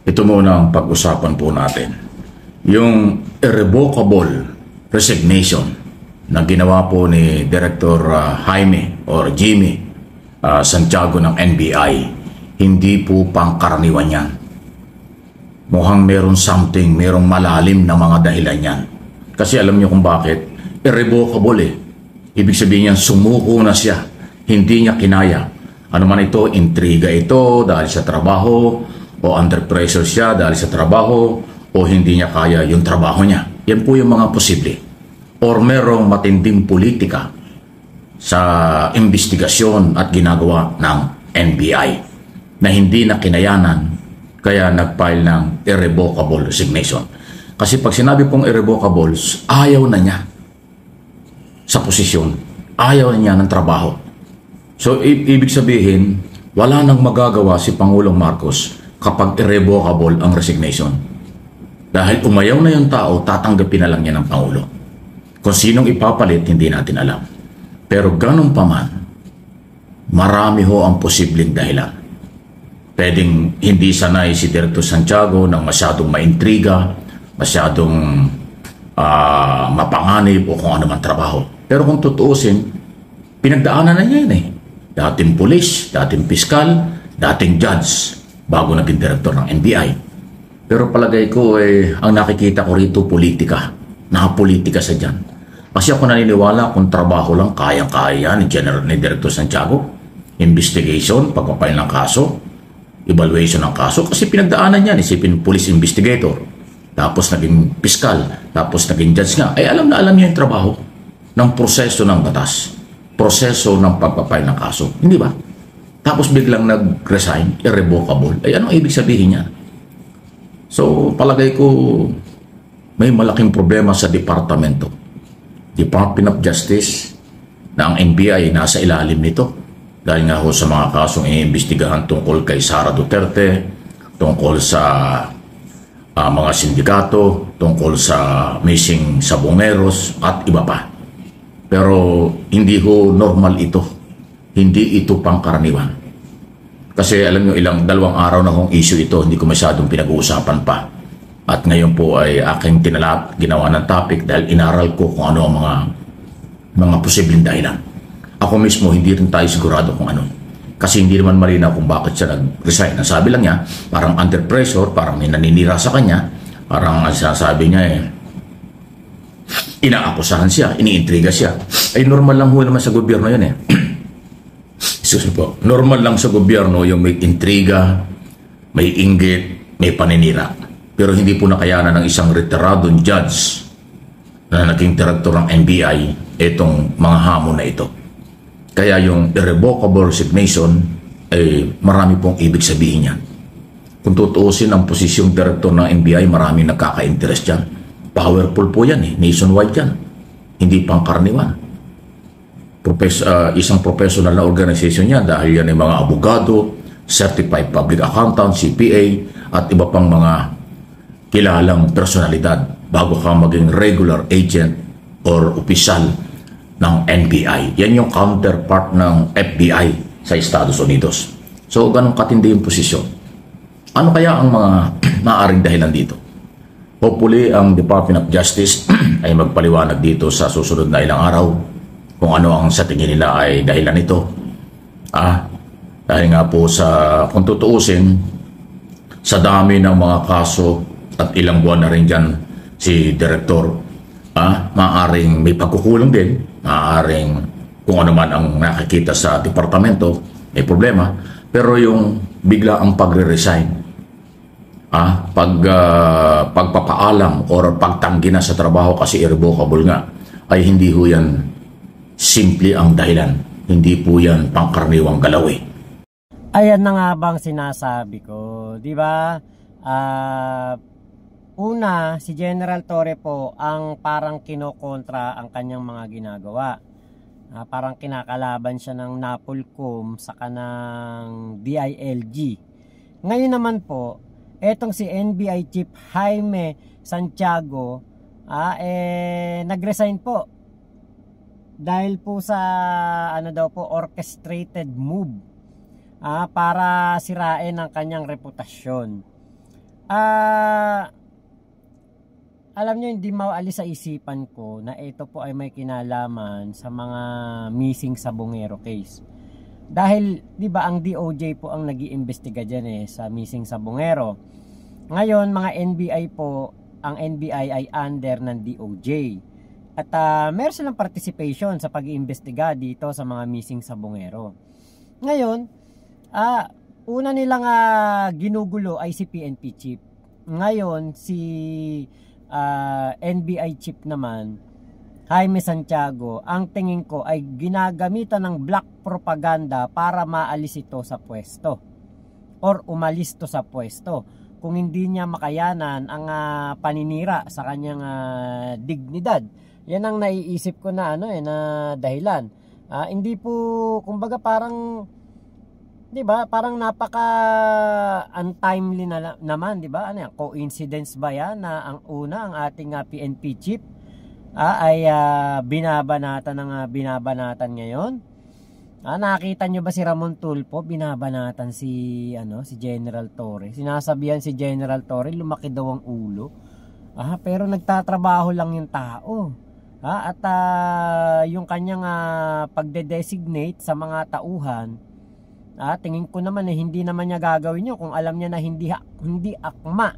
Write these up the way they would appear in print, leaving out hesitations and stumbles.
Ito muna ang pag-usapan po natin. Yung irrevocable resignation na ginawa po ni Director Jaime or Jimmy Santiago ng NBI, hindi po pangkaraniwan yan. Mukhang merong malalim na mga dahilan yan. Kasi alam niyo kung bakit? Irrevocable eh. Ibig sabihin niyan, sumuko na siya. Hindi niya kinaya. Ano man ito, intriga ito dahil sa trabaho, o under pressure siya dahil sa trabaho, o hindi niya kaya yung trabaho niya. Yan po yung mga posible. Or merong matinding politika sa investigasyon at ginagawa ng NBI na hindi na kinayanan, kaya nag-file ng irrevocable resignation. Kasi pag sinabi pong irrevocable, ayaw na niya sa posisyon. Ayaw na niya ng trabaho. So, ibig sabihin, wala nang magagawa si Pangulong Marcos kapag irrevocable ang resignation. Dahil umayaw na yung tao, tatanggapin na lang niya ng Pangulo. Kung sinong ipapalit, hindi natin alam. Pero ganun pa man, marami ho ang posibleng dahilan. Pwedeng hindi sanay si Director Santiago ng masyadong maintriga, masyadong mapanganib o kung ano man trabaho. Pero kung tutuusin, pinagdaanan na niya yun eh. Dating pulis, dating piskal, dating judge, bago naging director ng NBI. Pero palagay ko ang nakikita ko rito politika. Nakapolitika sa dyan. Kasi ako naniniwala kung trabaho lang, kayang-kaya ni Director Santiago. Investigation, pagpapail ng kaso, evaluation ng kaso. Kasi pinagdaanan yan, isipin police investigator. Tapos naging piskal, tapos naging judge nga. Ay alam na alam niya yung trabaho ng proseso ng batas. Proseso ng pagpapail ng kaso. Hindi ba? Tapos biglang nag-resign, irrevocable. Ay anong ibig sabihin niya? So palagay ko may malaking problema sa departamento. Department of Justice na ang NBI nasa ilalim nito. Dahil nga ho sa mga kasong iniimbestigahan tungkol kay Sara Duterte, tungkol sa mga sindikato, tungkol sa missing sabongeros at iba pa. Pero hindi ho normal ito. Hindi ito pangkaraniwan. Kasi alam nyo, dalawang araw na hong issue ito, hindi ko masyadong pinag-uusapan pa. At ngayon po ay aking ginawa ng topic dahil inaral ko kung ano ang mga posibleng dahilan. Ako mismo, hindi rin tayo sigurado kung ano. Kasi hindi naman malinaw kung bakit siya nag-resign. Ang sabi lang niya, parang under pressure, parang may naninira sa kanya, parang ang sinasabi niya inaakusahan siya, iniintriga siya. Ay normal lang ho naman sa gobyerno yun eh. Po. Normal lang sa gobyerno yung may intriga, may inggit, may paninira. Pero hindi po nakayanan ng isang retiradong judge na naging direktor ng NBI itong mga hamon na ito. Kaya yung irrevocable resignation ay marami pong ibig sabihin yan. Kung tutuusin ang posisyong direktor ng NBI, marami nagkaka-interest yan. Powerful po yan eh, nationwide yan. Hindi pangkaraniwan. Isang professional na organization niya dahil yan ay mga abogado, certified public accountant, CPA, at iba pang mga kilalang personalidad bago ka maging regular agent or opisyal ng NBI. Yan yung counterpart ng FBI sa Estados Unidos. So, ganun katindi yung posisyon. Ano kaya ang mga maaaring dahilan dito? Hopefully, ang Department of Justice ay magpaliwanag dito sa susunod na ilang araw kung ano ang sa tingin nila ay dahilan nito. Dahil nga po kung tutuusin, sa dami ng mga kaso at ilang buwan na rin dyan si Direktor, maaaring may pagkukulang din, maaaring kung ano man ang nakikita sa departamento, may problema. Pero yung bigla ang pagre-resign, pagpapaalam or pagtanggi na sa trabaho kasi irrevocable nga, ay hindi ho yan simple ang dahilan. Hindi po yan pangkaraniwang galaw eh. Ayan na nga bang sinasabi ko, di ba? Una, si General Torre po ang parang kinokontra ang kanyang mga ginagawa. Parang kinakalaban siya ng NAPOLCOM sa kanang DILG. Ngayon naman po, etong si NBI Chief Jaime Santiago nag-resign po dahil po sa orchestrated move para sirain ang kanyang reputasyon. Alam nyo, hindi mawaalis sa isipan ko na ito po ay may kinalaman sa mga missing Sabongero case. Dahil, di ba, ang DOJ po ang nag-iimbestiga dyan sa missing Sabongero. Ngayon, mga NBI po, ang NBI ay under ng DOJ. At meron silang participation sa pag-iimbestiga dito sa mga missing Sabongero. Ngayon, una nilang ginugulo ay si PNP chief. Ngayon, si NBI chief naman, Jaime Santiago, ang tingin ko ay ginagamitan ng black propaganda para maalis ito sa pwesto or umalis to sa pwesto kung hindi niya makayanan ang paninira sa kanyang dignidad. Yan ang naiisip ko na na dahilan. Hindi po, kumbaga, parang, 'di ba? Parang napaka untimely naman, 'di ba? Ano yan? Coincidence ba 'yan na ang una, ang ating PNP chief ay binabanatan ngayon? Nakita nyo ba si Ramon Tulfo binabanatan si General Torre? Sinasabihan si General Torre lumaki daw ang ulo. Pero nagtatrabaho lang yung tao. At yung kanyang pagde-designate sa mga tauhan, tingin ko naman hindi naman niya gagawin yun kung alam niya na hindi akma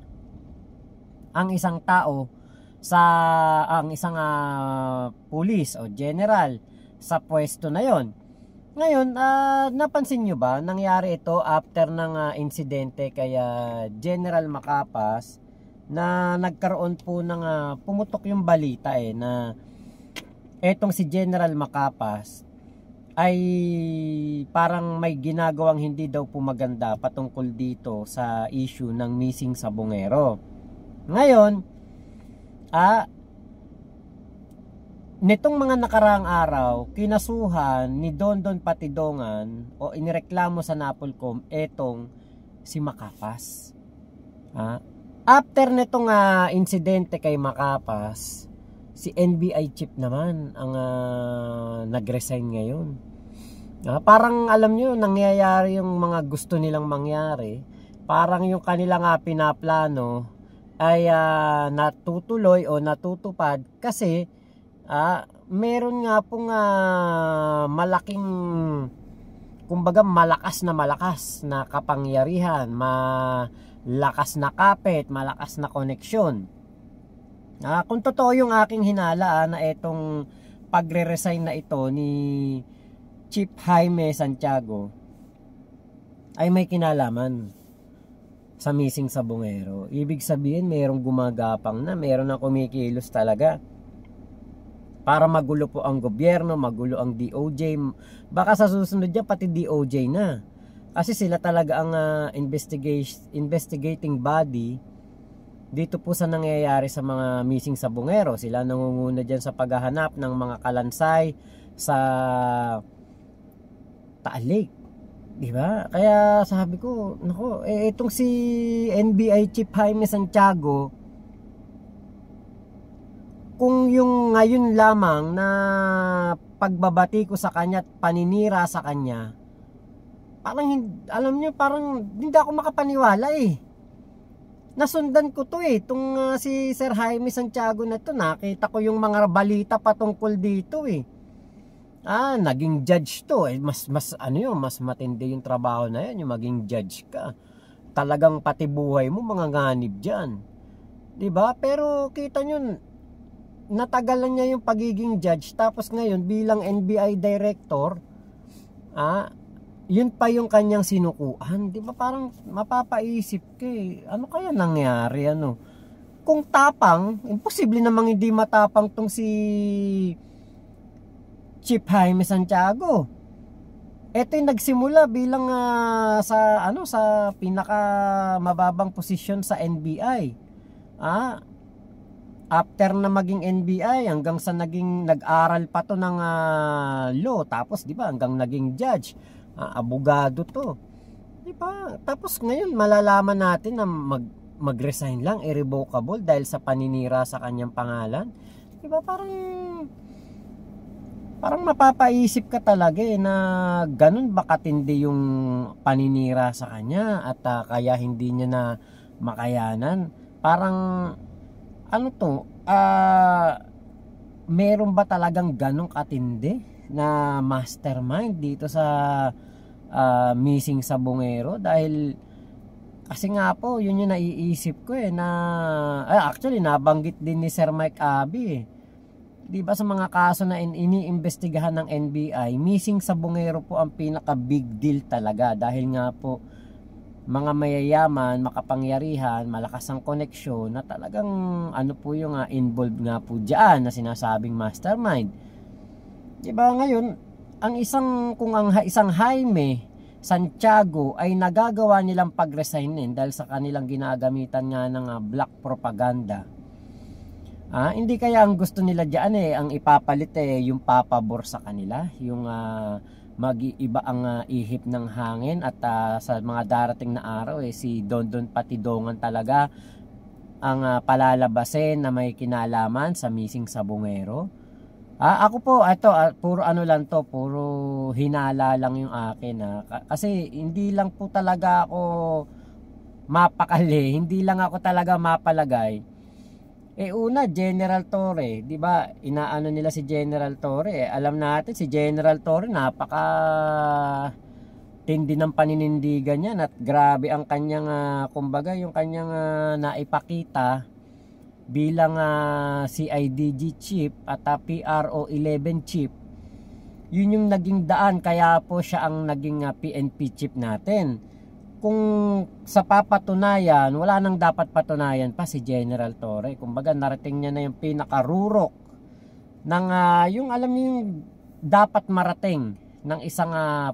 ang isang tao ang isang pulis o general sa pwesto na yon. Ngayon, napansin nyo ba nangyari ito after ng insidente kaya General Macapas na nagkaroon po ng pumutok yung balita na etong si General Macapas ay parang may ginagawang hindi daw po maganda patungkol dito sa issue ng missing Sabongero. Ngayon, nitong mga nakaraang araw, kinasuhan ni Dondon Patidongan o inireklamo sa Napolcom etong si Macapas. After nitong insidente kay Macapas, si NBI chief naman ang nag-resign ngayon. Parang alam nyo, nangyayari yung mga gusto nilang mangyari. Parang yung kanilang pinaplano ay natutuloy o natutupad kasi meron nga pong malaking, kumbaga malakas na kapangyarihan, malakas na kapit, malakas na koneksyon. Kung totoo yung aking hinala na itong pagre-resign na ito ni Chief Jaime Santiago ay may kinalaman sa missing Sabongero. Ibig sabihin mayroong gumagapang na, mayroon na kumikilos talaga para magulo po ang gobyerno, magulo ang DOJ. Baka sa susunod dyan pati DOJ na, kasi sila talaga ang investigating body dito po sa nangyayari sa mga missing Sabongero. Sila nangunguna dyan sa paghahanap ng mga kalansay sa Taal Lake, di ba? Kaya sabi ko, nako, itong si NBI Chief Jaime Santiago, kung yung ngayon lamang na pagbabati ko sa kanya at paninira sa kanya, parang alam niyo, parang hindi ako makapaniwala Nasundan ko to itong si Sir Jaime Santiago na to. Nakita ko yung mga balita patungkol dito naging judge to mas matindi yung trabaho na yan, yung maging judge ka. Talagang pati buhay mo mga nganib diyan. 'Di ba? Pero kita nyo, natagalan niya yung pagiging judge, tapos ngayon bilang NBI director, yun pa yung kanyang sinukuan. Di ba parang mapapaisip ka ano kaya nangyari kung tapang, imposible namang hindi matapang tong si Chief Jaime Santiago. Ito yung nagsimula bilang sa pinaka mababang posisyon sa NBI. After na maging NBI hanggang sa nag-aral pa to ng law, tapos di ba hanggang naging judge, abogado to. Di ba? Tapos ngayon malalaman natin na mag-resign lang, irrevocable dahil sa paninira sa kanyang pangalan. Di ba? Parang mapapaisip ka talaga na ganun ba katindi yung paninira sa kanya at kaya hindi niya na makayanan. Parang ano to, meron ba talagang ganong katindi na mastermind dito sa missing sa Bungero? Dahil kasi nga po, yun yung naiisip ko na actually nabanggit din ni Sir Mike Abi Di ba sa mga kaso na iniimbestigahan ng NBI, missing sa Bungero po ang pinaka big deal talaga dahil nga po mga mayayaman, makapangyarihan, malakas ang koneksyon na talagang ano po yung involved nga po diyan na sinasabing mastermind. Di ba ngayon, ang isang Jaime Santiago ay nagagawa nilang pag-resignin dahil sa kanilang ginagamitan nga ng black propaganda. Hindi kaya ang gusto nila diyan ang ipapalit yung papabor sa kanila, yung mag-iiba ang ihip ng hangin at sa mga darating na araw si Dondon Patidongan talaga ang palalabasin na may kinalaman sa missing sa Bungero. Ako po ito puro ano lang to, puro hinala lang yung akin kasi hindi lang po talaga ako mapakali, hindi lang ako talaga mapalagay. Una, General Torre, 'di ba? Inaano nila si General Torre. Alam natin si General Torre napaka tindi ng paninindigan niya at grabe ang kanyang kumbaga yung kanyang naipakita bilang CIDG chief at PRO 11 chief. Yun yung naging daan kaya po siya ang naging PNP chief natin. Kung sa papatunayan, wala nang dapat patunayan pa si General Torre. Kumbaga narating niya na yung pinakarurok ng yung alam niyo yung dapat marating ng isang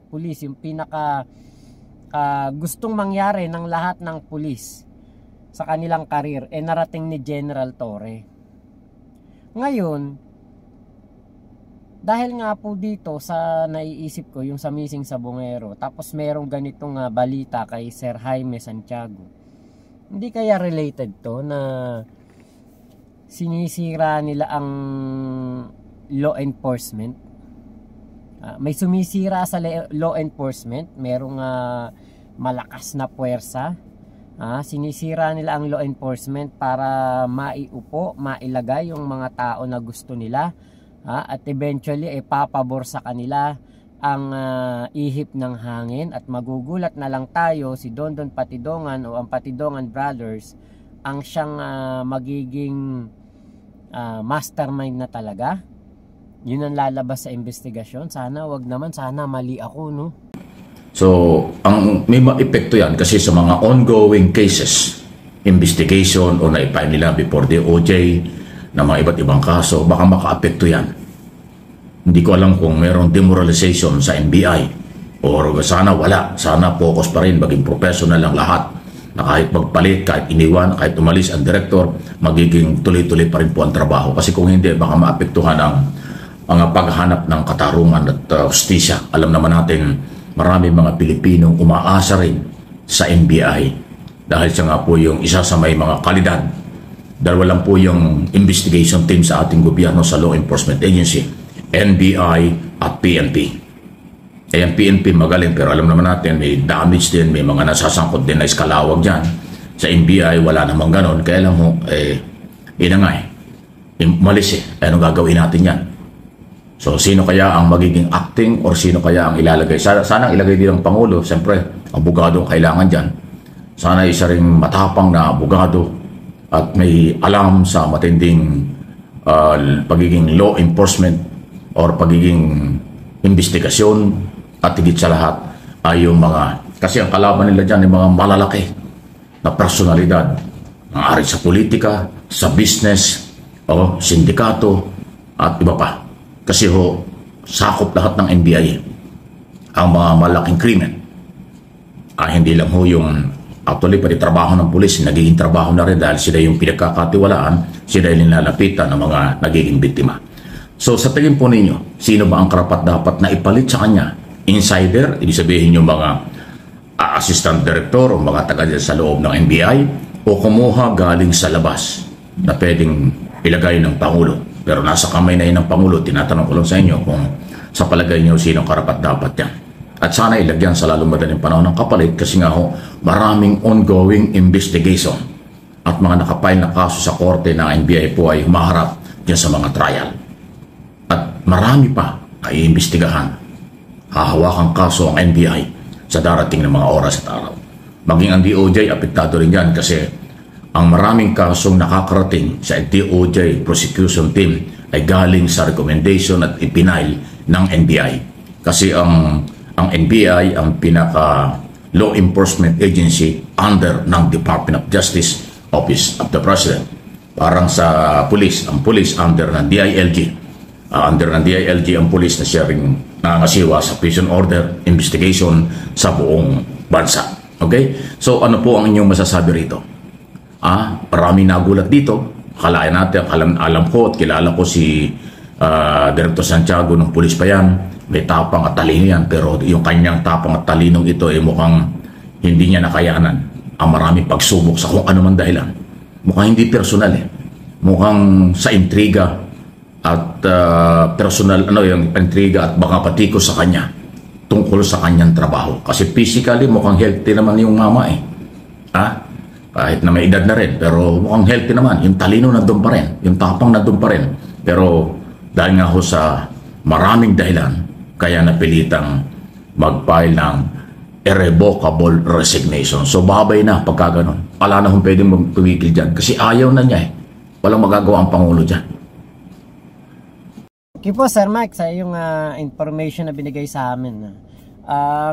pulis, yung pinaka gustong mangyari ng lahat ng pulis sa kanilang karir narating ni General Torre. Ngayon, dahil nga po dito sa naiisip ko yung sa missing sa Bungero, tapos merong ganitong balita kay Sir Jaime Santiago, hindi kaya related to na sinisira nila ang law enforcement? May sumisira sa law enforcement, merong malakas na puwersa, sinisira nila ang law enforcement para maiupo, mailagay yung mga tao na gusto nila, at eventually papabor sa kanila ang ihip ng hangin at magugulat na lang tayo si Dondon Patidongan o ang Patidongan Brothers ang siyang magiging mastermind na talaga. Yun ang lalabas sa investigasyon. Sana wag naman, sana mali ako, no? So, may epekto yan kasi sa mga ongoing cases, investigation o naipain nila before the OJ, na mga iba't ibang kaso, baka maka-apekto yan. Hindi ko alam kung mayroong demoralization sa NBI or sana wala. Sana focus pa rin, maging professional lang lahat. Na kahit magpalit, kahit iniwan, kahit umalis ang director, magiging tuloy-tuloy pa rin po ang trabaho. Kasi kung hindi, baka maapektuhan ang paghanap ng katarungan at justisya. Alam naman natin, marami mga Pilipinong umaasa rin sa NBI dahil siya nga po yung isa sa may mga kalidad. Dahil walang po yung investigation team sa ating gobyerno sa law enforcement agency, NBI at PNP. Ang PNP magaling pero alam naman natin may damage din, may mga nasasangkot din na iskalawag dyan. Sa NBI wala namang ganon. Kaya alam mo, malis anong gagawin natin yan? So sino kaya ang magiging acting or sino kaya ang ilalagay? Sana ang ilagay din ng Pangulo, siyempre, abogado ang kailangan dyan. Sana isa ring matapang na abogado at may alam sa matinding pagiging law enforcement or pagiging investigasyon at higit sa lahat ay yung mga, kasi ang kalaban nila dyan ay mga malalaki na personalidad ang ari sa politika, sa business, o sindikato at iba pa. Kasi sakop lahat ng NBI ang mga malaking krimen. Hindi lang yung actually, pati trabaho ng pulis, nagiging trabaho na rin dahil sila yung pinagkakatiwalaan, sila yung nilalapitan ng mga nagiging biktima. So, sa tingin po ninyo, sino ba ang karapat dapat na ipalit sa kanya? Insider, ibig sabihin yung mga assistant director o mga taga sa loob ng NBI, o kumuha galing sa labas na pwedeng ilagay ng Pangulo. Pero nasa kamay na yun ng Pangulo, tinatanong ko lang sa inyo kung sa palagay nyo sino karapat dapat yan. At sana ilagyan sa lalong madaling panahon ng kapalit kasi nga ho, maraming ongoing investigation at mga nakapile na kaso sa korte ng NBI po ay humaharap dyan sa mga trial. At marami pa ay imbestigahan. Hahawakang kaso ang NBI sa darating ng mga oras at araw. Maging ang DOJ, apektado rin yan kasi ang maraming kasong nakakarating sa DOJ prosecution team ay galing sa recommendation at ipinail ng NBI. Kasi ang NBI ang pinaka law enforcement agency under ng Department of Justice Office of the President. Parang sa police, ang police under ng DILG. Under ng DILG ang police na siya ring nangasiwa sa prison order investigation sa buong bansa. Okay? So ano po ang inyong masasabi rito? Marami nagulat dito. Akalain natin, alam ko at kilala ko si Director Santiago ng pulis pa yan. May tapang at talino yan, pero yung kanyang tapang at talinong ito ay mukhang hindi niya nakayanan ang maraming pagsubok sa kung ano man dahilan. Mukhang hindi personal Mukhang sa intriga at personal, yung intriga at baka patiko sa kanya tungkol sa kanyang trabaho. Kasi physically mukhang healthy naman yung mama kahit na may edad na rin, pero mukhang healthy naman. Yung talino nandun pa rin, yung tapang nandun pa rin. Pero dahil nga ho sa maraming dahilan, kaya napilitang mag-file ng irrevocable resignation. So babay na pagka ganun. Wala na kung pwedeng magpumigil dyan kasi ayaw na niya Walang magagawa ang Pangulo dyan. Thank you po Sir Mike sa iyong information na binigay sa amin.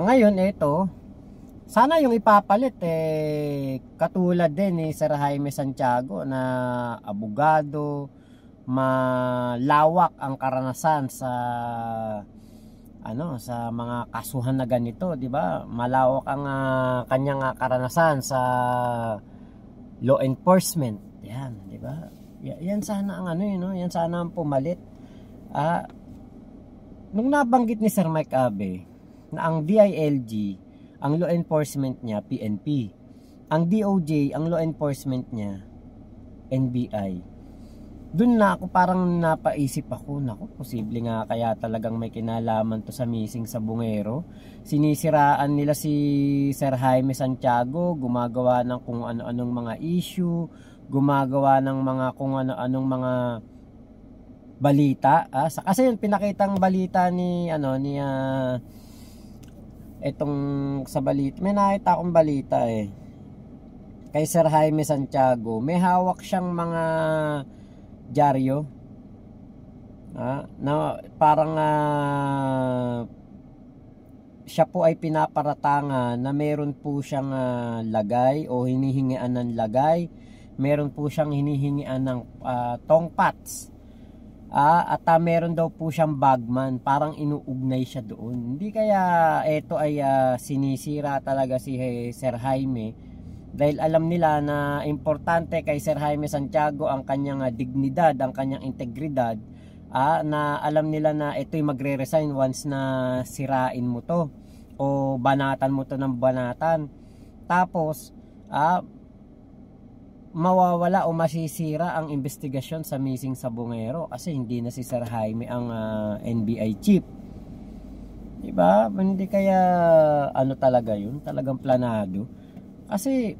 Ngayon ito, sana yung ipapalit katulad din ni Sir Jaime Santiago na abogado, malawak ang karanasan sa sa mga kasuhan na ganito, di ba? Malawak ang kanyang karanasan sa law enforcement. Yan, di ba? Yan sana ang yan sana ang pumalit. Nung nabanggit ni Sir Mike Abe na ang DILG, ang law enforcement niya PNP, ang DOJ, ang law enforcement niya NBI. Doon na ako parang napaisip ako, posible nga kaya talagang may kinalaman to sa missing sa Bungero. Sinisiraan nila si Sir Jaime Santiago, gumagawa ng kung ano-anong mga issue, gumagawa ng mga kung ano-anong mga balita. Kasi yung pinakitang balita etong sa balita, may nakita akong balita kay Sir Jaime Santiago, may hawak siyang mga dyaryo na parang siya po ay pinaparatangan na meron po siyang lagay o hinihingian ng lagay, meron po siyang hinihingian ng tongpats at meron daw po siyang bagman, parang inuugnay siya doon. Hindi kaya ito ay sinisira talaga si Sir Jaime dahil alam nila na importante kay Sir Jaime Santiago ang kanyang dignidad, ang kanyang integridad, na alam nila na ito'y magre-resign once na sirain mo to o banatan mo to ng banatan. Tapos mawawala o masisira ang investigasyon sa missing sa Bungero kasi hindi na si Sir Jaime ang NBI chief. Diba? Hindi kaya talaga yun? Talagang planado. Kasi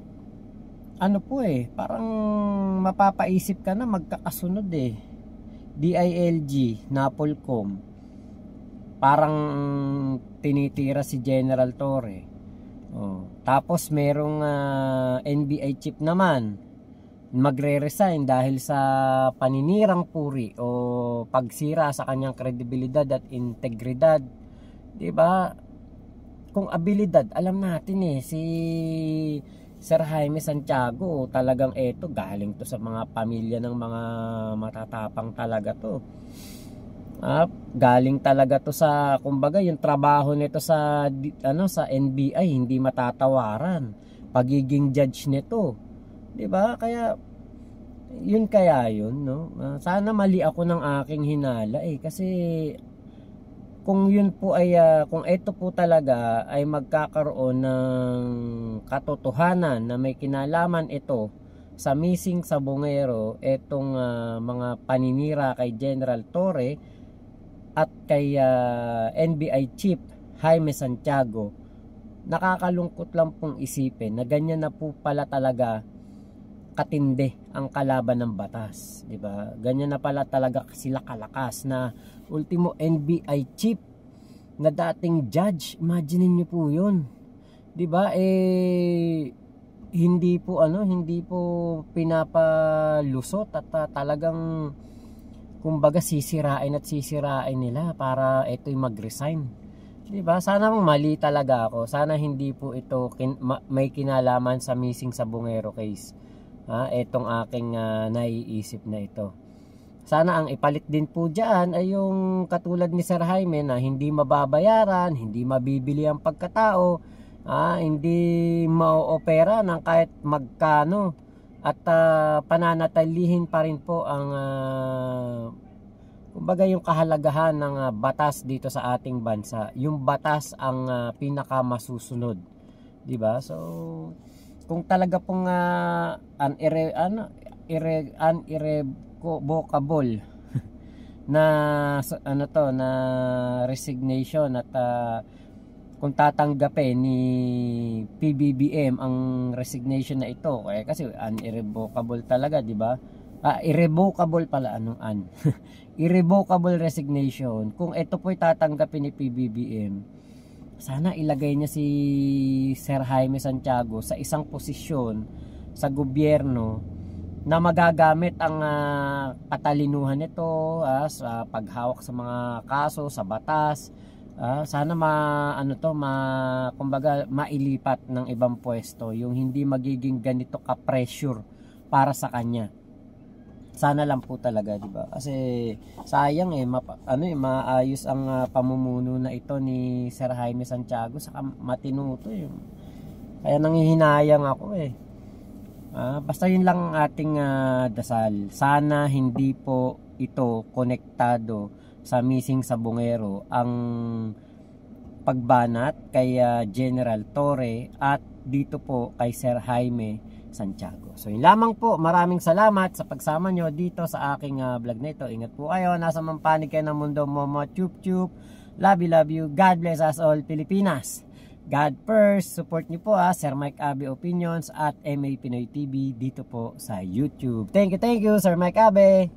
parang mapapaisip ka na magkakasunod DILG, Napolcom, parang tinitira si General Torre. Tapos merong NBI chief naman magre-resign dahil sa paninirang puri o pagsira sa kanyang kredibilidad at integridad. Diba? Kung abilidad, alam natin si Sir Jaime Santiago talagang galing to sa mga pamilya ng mga matatapang talaga to. Galing talaga to sa kumbaga yung trabaho nito sa sa NBI hindi matatawaran. Pagiging judge nito, 'di ba? Kaya yun no. Sana mali ako ng aking hinala kasi kung yun po ay kung ito po talaga ay magkakaroon ng katotohanan na may kinalaman ito sa missing sa Bungero, etong mga paninira kay General Torre at kay NBI Chief Jaime Santiago, nakakalungkot lang pong isipin na ganyan na po pala talaga katindi ang kalaban ng batas, di ba? Ganyan na pala talaga sila kalakas na ultimo NBI chief na dating judge. Imagine niyo po 'yun. Di ba? Hindi po pinapalusot at talagang kumbaga sisirain nila para ito'y mag-resign. Di ba? Sana mali talaga ako. Sana hindi po ito may kinalaman sa missing Sabongero case. Etong aking naiisip na ito. Sana ang ipalit din po dyan ay yung katulad ni Sir Jaime na hindi mababayaran, hindi mabibili ang pagkatao, hindi maoopera ng kahit magkano, at pananatilihin pa rin po ang kumbaga yung kahalagahan ng batas dito sa ating bansa. Yung batas ang pinakamasusunod, di ba? So kung talaga pong irrevocable na na resignation at kung tatanggapin ni PBBM ang resignation na ito, kasi irrevocable talaga, di ba? Irrevocable pala, irrevocable resignation. Kung ito po'y tatanggapin ni PBBM, sana ilagay niya si Sir Jaime Santiago sa isang posisyon sa gobyerno na magagamit ang katalinuhan nito sa paghawak sa mga kaso, sa batas. Sana kumbaga mailipat ng ibang pwesto, yung hindi magiging ganito ka-pressure para sa kanya. Sana lang po talaga, di ba? Kasi sayang maayos ang pamumuno na ito ni Sir Jaime Santiago, saka matino to kaya nanghihinayang ako basta yun lang ang ating dasal. Sana hindi po ito konektado sa missing Sabongero ang pagbanat kay General Torre at dito po kay Sir Jaime Santiago. So yun lamang po. Maraming salamat sa pagsama nyo dito sa aking vlog na ito. Ingat po kayo. Nasa mampanig kayo ng mundo. Momo chup chup. Love you. God bless us all, Pilipinas. God first. Support nyo po Sir Mike Abe Opinions at MA Pinoy TV dito po sa YouTube. Thank you Sir Mike Abe.